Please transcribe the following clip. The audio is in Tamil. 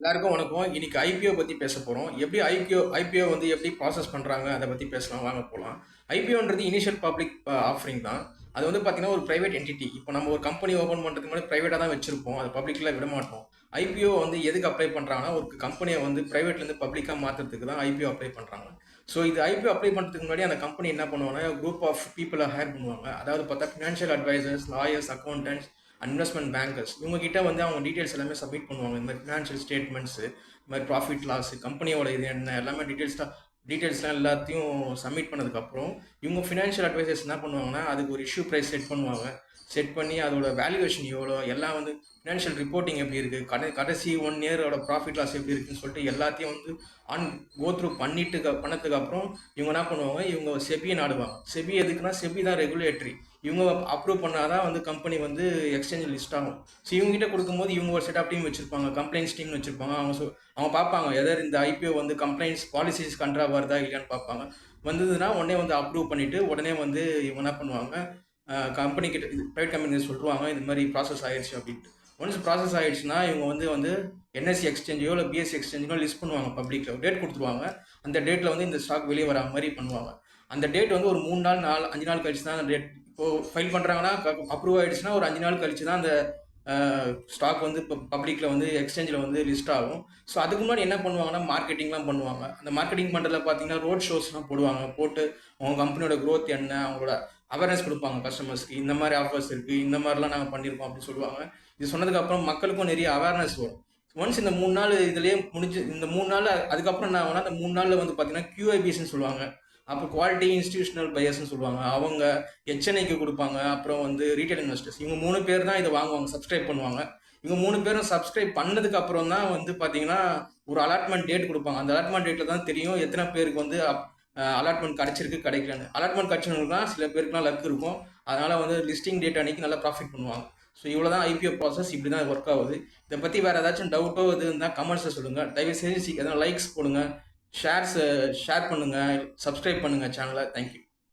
எல்லாருக்கும் வணக்கம். இன்னைக்கு ஐபிஓ பத்தி பேச போறோம். எப்படி ஐபிஓ வந்து எப்படி ப்ராசஸ் பண்றாங்க அதை பத்தி பேசலாம், வாங்க போலாம். ஐபிஓன்றது இனிஷியல் பப்ளிக் ஆஃபரிங் தான். அது வந்து பாத்தீங்கன்னா ஒரு பிரைவேட் என்டிட்டி. இப்போ நம்ம ஒரு கம்பெனி ஓபன் பண்றதுக்கு முன்னாடி பிரைவேட்டா தான் வச்சிருப்போம், அது பப்ளிக்ல விட மாட்டோம். ஐபிஓ வந்து எதுக்கு அப்ளை பண்றாங்கன்னா, ஒரு கம்பெனியை வந்து பிரைவேட்ல இருந்து பப்ளிக்கா மாத்துறதுக்கு தான் ஐபிஓ அப்ளை பண்றாங்க. ஸோ இது ஐபிஓ அப்ளை பண்றதுக்கு முன்னாடி அந்த கம்பெனி என்ன பண்ணுவாங்கன்னா, குரூப் ஆஃப் பீப்புளை ஹையர் பண்ணுவாங்க. அதாவது பார்த்தா financial advisers, lawyers, accountants, investment bankers, இவங்க கிட்ட வந்து அவங்க டீடைல்ஸ் எல்லாமே சப்மிட் பண்ணுவாங்க. இந்த மாதிரி ஃபினான்ஷியல் ஸ்டேட்மெண்ட்ஸ், இந்த மாதிரி ப்ராஃபிட் லாஸ், கம்பெனியோட இது என்ன எல்லாமே டீடைல்ஸ்லாம் எல்லாத்தையும் சப்மிட் பண்ணதுக்கப்புறம் இவங்க ஃபினான்ஷியல் அட்வைசர்ஸ் என்ன பண்ணுவாங்கன்னா, அதுக்கு ஒரு இஷ்யூ ப்ரைஸ் செட் பண்ணுவாங்க. செட் பண்ணி அதோட வேல்யூவேஷன் எவ்வளோ, எல்லாம் வந்து ஃபினான்ஷியல் ரிப்போர்ட்டிங் எப்படி இருக்குது, கடைசி 1 இயரோட ப்ராஃபிட் லாஸ் எப்படி இருக்குன்னு சொல்லிட்டு எல்லாத்தையும் வந்து ஆன் கோ த்ரூ பண்ணதுக்கு அப்புறம் இவங்க என்ன பண்ணுவாங்க, இவங்க செபியை நாடுவாங்க. செபி எதுக்குன்னா, செபி தான் ரெகுலேட்டரி. இவங்க அப்ரூவ் பண்ணாதான் வந்து கம்பெனி வந்து எக்ஸ்சேஞ்சில் லிஸ்ட் ஆகும். ஸோ இவங்ககிட்ட கொடுக்கும்போது இவங்க ஒரு செட் ஆஃப் டீம் வச்சிருப்பாங்க, கம்ப்ளைண்ட்ஸ் டீம் வச்சிருப்பாங்க. அவங்க பார்ப்பாங்க எதாவது இந்த ஐபிஓ வந்து கம்ப்ளைண்ட்ஸ் பாலிசிஸ் கண்ட்ரா வருதா இல்லையான்னு பார்ப்பாங்க. வந்ததுன்னா உடனே வந்து அப்ரூவ் பண்ணிட்டு உடனே வந்து இவங்க என்ன பண்ணுவாங்க, கம்பெனி கிட்ட ப்ரைவேட் கம்பெனி சொல்லுவாங்க இது மாதிரி ப்ராசஸ் ஆயிடுச்சு அப்படின்ட்டு. ஒன்ஸ் ப்ராசஸ் ஆயிடுச்சுன்னா இவங்க வந்து என்எஸ்சி எக்ஸ்சேஞ்சோ இல்லை பிஎஸ்சி எக்ஸ்சேஞ்சோ லிஸ்ட் பண்ணுவாங்க. பப்ளிக்கில் டேட் கொடுத்துருவாங்க. அந்த டேட்டில் வந்து இந்த ஸ்டாக் வெளியே வர மாதிரி பண்ணுவாங்க. அந்த டேட் வந்து ஒரு 3 நாள் 5 நாள் கழிச்சு தான் அந்த டேட். இப்போது ஃபைல் பண்ணுறாங்கன்னா, அப்ரூவ் ஆகிடுச்சுன்னா ஒரு 5 நாள் கழிச்சு தான் அந்த ஸ்டாக் வந்து இப்போ பப்ளிக்கில் வந்து எக்ஸ்சேஞ்சில் வந்து லிஸ்ட் ஆகும். ஸோ அதுக்கு முன்னாடி என்ன பண்ணுவாங்கன்னா, மார்க்கெட்டிங்லாம் பண்ணுவாங்க. அந்த மார்க்கெட்டிங் பண்ணுறதுல பார்த்தீங்கன்னா ரோட் ஷோஸ்லாம் போடுவாங்க. போட்டு அவங்க கம்பெனியோட க்ரோத் என்ன, அவங்களோட அவேர்னஸ் கொடுப்பாங்க கஸ்டமர்ஸ்க்கு. இந்த மாதிரி ஆஃபர்ஸ் இருக்குது, இந்த மாதிரிலாம் நாங்கள் பண்ணியிருக்கோம் அப்படின்னு சொல்லுவாங்க. இது சொன்னதுக்கப்புறம் மக்களுக்கும் நிறைய அவேர்னஸ் வரும். ஒன்ஸ் இந்த 3 நாள் இதுலேயே முடிஞ்சு, இந்த 3 நாள் அதுக்கப்புறம் என்ன ஆகும்னா, அந்த 3 நாளில் வந்து பார்த்தீங்கன்னா QIBஸ்ன்னு சொல்லுவாங்க. அப்போ குவாலிட்டி இன்ஸ்டிடியூஷனல் பையர்ஸ்ன்னு சொல்லுவாங்க. அவங்க HNIக்கு கொடுப்பாங்க. அப்புறம் வந்து ரீட்டைல் இன்வெஸ்டர்ஸ், இவங்க 3 பேர் தான் இதை வாங்குவாங்க, சப்ஸ்கிரைப் பண்ணுவாங்க. இவங்க 3 பேரும் சப்ஸ்கிரைப் பண்ணதுக்கு அப்புறம் தான் வந்து பார்த்தீங்கன்னா ஒரு அலாட்மெண்ட் டேட் கொடுப்பாங்க. அந்த அலாட்மெண்ட் டேட்டில் தான் தெரியும் எத்தனை பேருக்கு வந்து அலாட்மெண்ட் கிடைச்சிருக்கு கிடைக்கலன்னு. அலாட்மெண்ட் கிடைச்சவங்களுக்கு தான் சில பேருக்குலாம் லக் இருக்கும். அதனால வந்து லிஸ்டிங் டேட் அன்னைக்கு நல்லா ப்ராஃபிட் பண்ணுவாங்க. ஸோ இவ்வளோ தான் ஐபிஓ ப்ராசஸ், இப்படி தான் ஒர்க் ஆகுது. இதை பற்றி வேறு ஏதாச்சும் டவுட்டோ இது இருந்தால் கமெண்ட்ஸில் சொல்லுங்கள். தயவு செஞ்சு எதனா லைக்ஸ் போடுங்க, ஷேர் பண்ணுங்கள், சப்ஸ்கிரைப் பண்ணுங்கள் சேனலை. தேங்க்யூ.